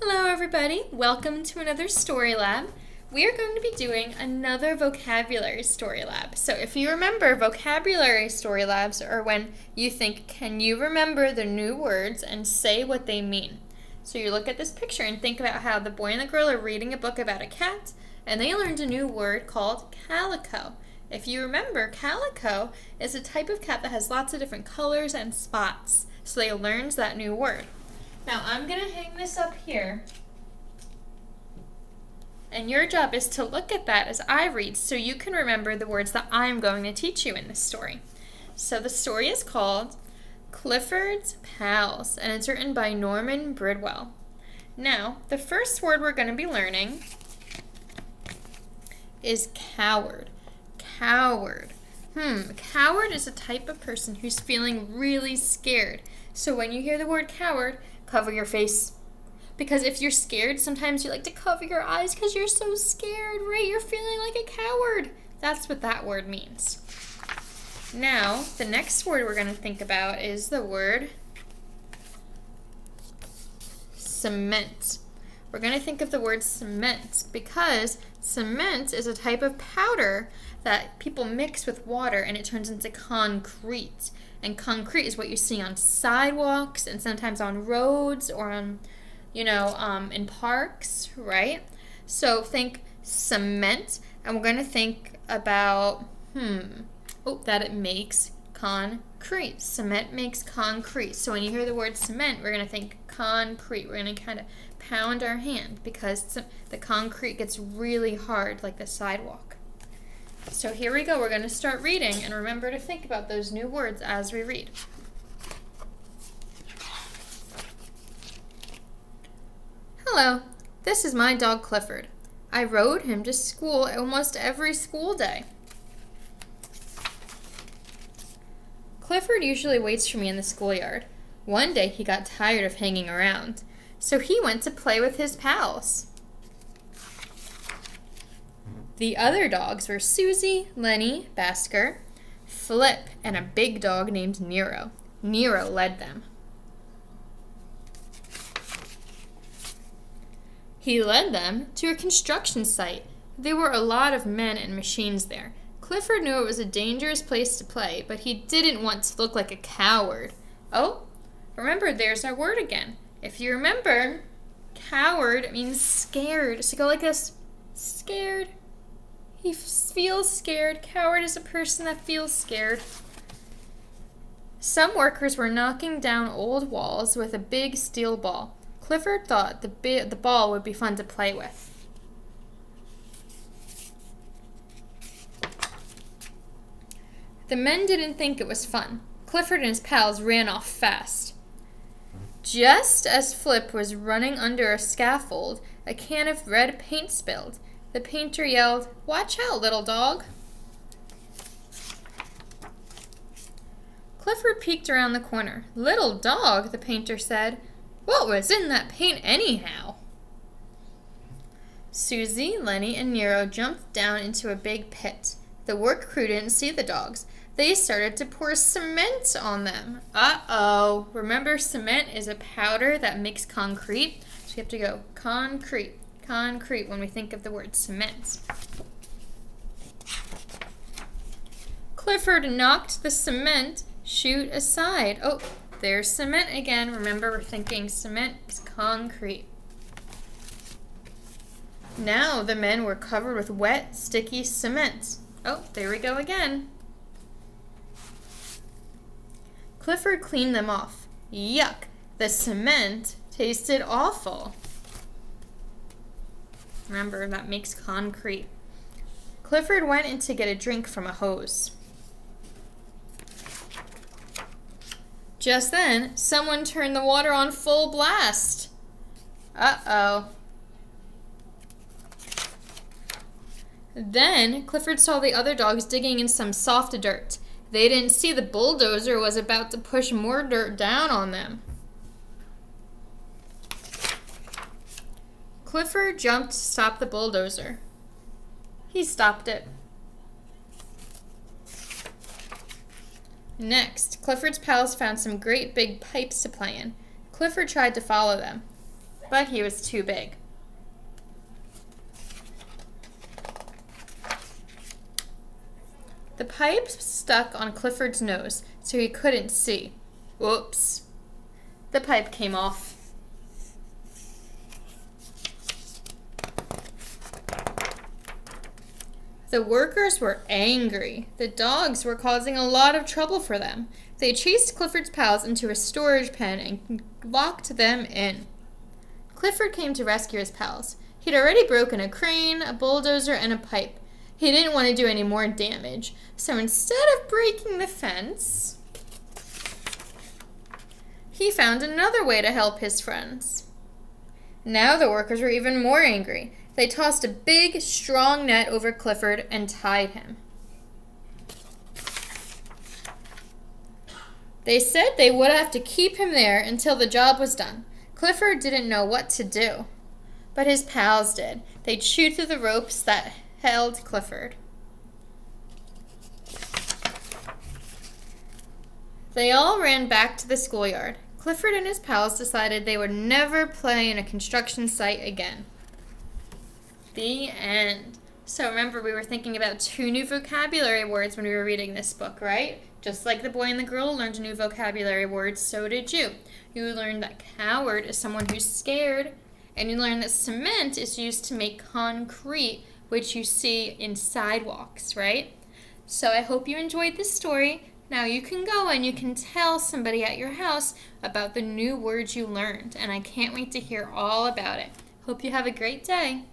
Hello everybody, welcome to another story lab. We are going to be doing another vocabulary story lab. So if you remember, vocabulary story labs are when you think, can you remember the new words and say what they mean? So you look at this picture and think about how the boy and the girl are reading a book about a cat and they learned a new word called calico. If you remember, calico is a type of cat that has lots of different colors and spots. So they learned that new word. Now I'm going to hang this up here, and your job is to look at that as I read so you can remember the words that I'm going to teach you in this story. So the story is called Clifford's Pals, and it's written by Norman Bridwell. Now, the first word we're going to be learning is coward. Coward. Coward is a type of person who's feeling really scared. So when you hear the word coward, cover your face. Because if you're scared, sometimes you like to cover your eyes because you're so scared, right? You're feeling like a coward. That's what that word means. Now, the next word we're going to think about is the word cement. We're going to think of the word cement because cement is a type of powder that people mix with water and it turns into concrete. And concrete is what you see on sidewalks and sometimes on roads or on, in parks, right? So think cement, and we're going to think about, that it makes concrete. Cement makes concrete. So when you hear the word cement, we're going to think concrete. We're going to kind of pound our hand because the concrete gets really hard like the sidewalk. So here we go. We're going to start reading, and remember to think about those new words as we read. Hello, this is my dog Clifford. I rode him to school almost every school day. Clifford usually waits for me in the schoolyard. One day he got tired of hanging around, so he went to play with his pals. The other dogs were Susie, Lenny, Basker, Flip, and a big dog named Nero. Nero led them. He led them to a construction site. There were a lot of men and machines there. Clifford knew it was a dangerous place to play, but he didn't want to look like a coward. Oh, remember, there's our word again. If you remember, coward means scared. So go like this, scared. He feels scared. Coward is a person that feels scared. Some workers were knocking down old walls with a big steel ball. Clifford thought the ball would be fun to play with. The men didn't think it was fun. Clifford and his pals ran off fast. Just as Flip was running under a scaffold, a can of red paint spilled. The painter yelled, "Watch out, little dog." Clifford peeked around the corner. "Little dog," the painter said. "What was in that paint anyhow?" Susie, Lenny, and Nero jumped down into a big pit. The work crew didn't see the dogs. They started to pour cement on them. Uh-oh. Remember, cement is a powder that makes concrete. So you have to go concrete. Concrete when we think of the word cement. Clifford knocked the cement chute aside. Oh, there's cement again. Remember, we're thinking cement is concrete. Now the men were covered with wet, sticky cement. Oh, there we go again. Clifford cleaned them off. Yuck, the cement tasted awful. Remember, that makes concrete. Clifford went in to get a drink from a hose. Just then, someone turned the water on full blast. Uh-oh. Then, Clifford saw the other dogs digging in some soft dirt. They didn't see the bulldozer was about to push more dirt down on them. Clifford jumped to stop the bulldozer. He stopped it. Next, Clifford's pals found some great big pipes to play in. Clifford tried to follow them, but he was too big. The pipe stuck on Clifford's nose, so he couldn't see. Whoops. The pipe came off. The workers were angry. The dogs were causing a lot of trouble for them. They chased Clifford's pals into a storage pen and locked them in. Clifford came to rescue his pals. He'd already broken a crane, a bulldozer, and a pipe. He didn't want to do any more damage, so instead of breaking the fence, he found another way to help his friends. Now the workers were even more angry. They tossed a big, strong net over Clifford and tied him. They said they would have to keep him there until the job was done. Clifford didn't know what to do, but his pals did. They chewed through the ropes that held Clifford. They all ran back to the schoolyard. Clifford and his pals decided they would never play in a construction site again. The end. So remember, we were thinking about 2 new vocabulary words when we were reading this book, right? Just like the boy and the girl learned new vocabulary words, so did you. You learned that coward is someone who's scared, and you learned that cement is used to make concrete, which you see in sidewalks, right? So I hope you enjoyed this story. Now you can go and you can tell somebody at your house about the new words you learned, and I can't wait to hear all about it. Hope you have a great day.